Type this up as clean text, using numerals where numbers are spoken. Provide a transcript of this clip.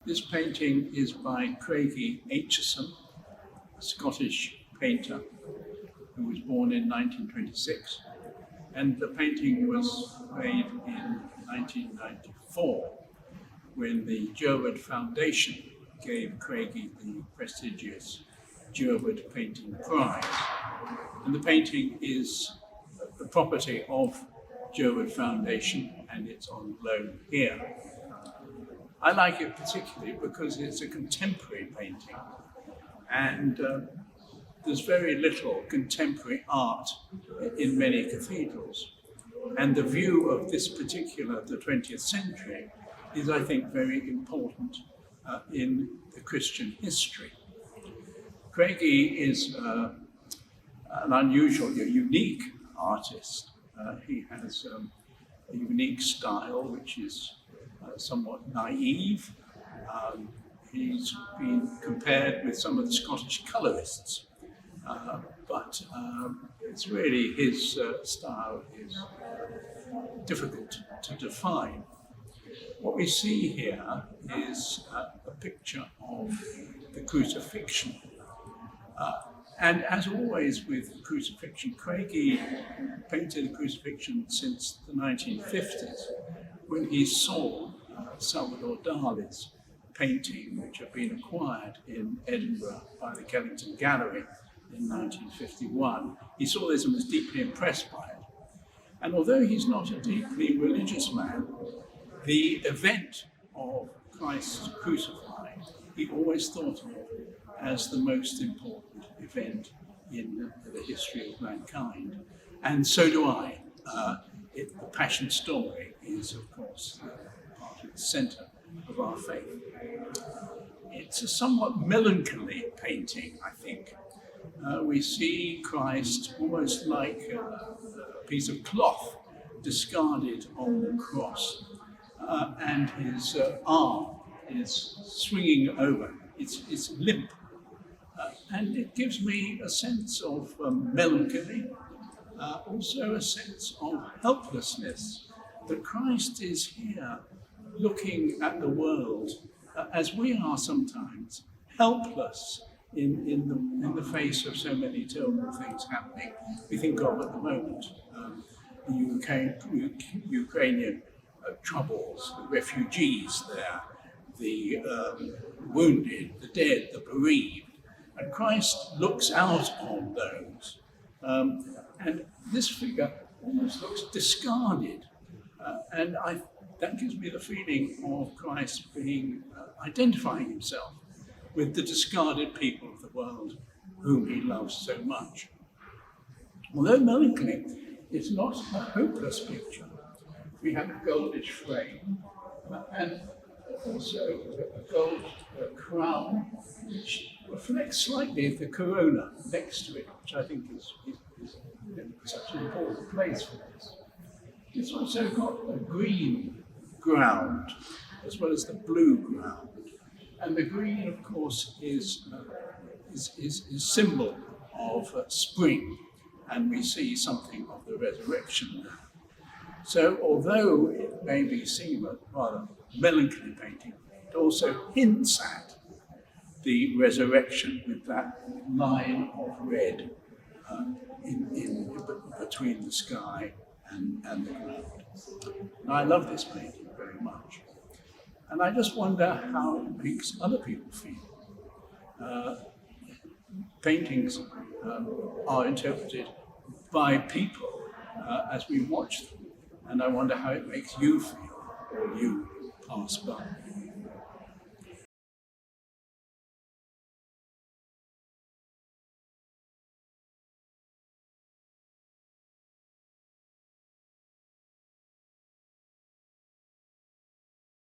This painting is by Craigie Aitchison, a Scottish painter who was born in 1926, and the painting was made in 1994 when the Jerwood Foundation gave Craigie the prestigious Jerwood Painting Prize. And the painting is the property of Jerwood Foundation, and it's on loan here. I like it particularly because it's a contemporary painting, and there's very little contemporary art in many cathedrals. And the view of this particular, the 20th century, is, I think, very important in the Christian history. Craigie is an unusual, unique artist. He has a unique style, which is somewhat naive. He's been compared with some of the Scottish colourists, but it's really his style is difficult to define. What we see here is a picture of the Crucifixion. And as always with Crucifixion, Craigie painted the Crucifixion since the 1950s, when he saw Salvador Dali's painting, which had been acquired in Edinburgh by the Kennington Gallery in 1951. He saw this and was deeply impressed by it. And although he's not a deeply religious man, the event of Christ crucified, he always thought of as the most important event in the history of mankind. And so do I. The Passion story is, of course, part of the centre of our faith. It's a somewhat melancholy painting, I think. We see Christ almost like a piece of cloth discarded on the cross, and his arm is swinging over. It's limp. And it gives me a sense of melancholy, also a sense of helplessness, that Christ is here looking at the world as we are sometimes, helpless in the face of so many terrible things happening. We think of at the moment the Ukrainian troubles, the refugees there, the wounded, the dead, the bereaved. And Christ looks out on those. And this figure almost looks discarded. And that gives me the feeling of Christ being identifying himself with the discarded people of the world whom he loves so much. Although melancholy, it's not a hopeless picture. We have a goldish frame and also a gold crown, which reflects slightly the corona next to it, which I think is such an important place for this. It's also got a green ground as well as the blue ground. And the green, of course, is symbol of spring, and we see something of the resurrection there. So although it may be seen a rather melancholy painting, it also hints at the resurrection with that line of red in between the sky and the ground. And I love this painting very much. And I just wonder how it makes other people feel. Paintings are interpreted by people as we watch them, and I wonder how it makes you feel or you pass by.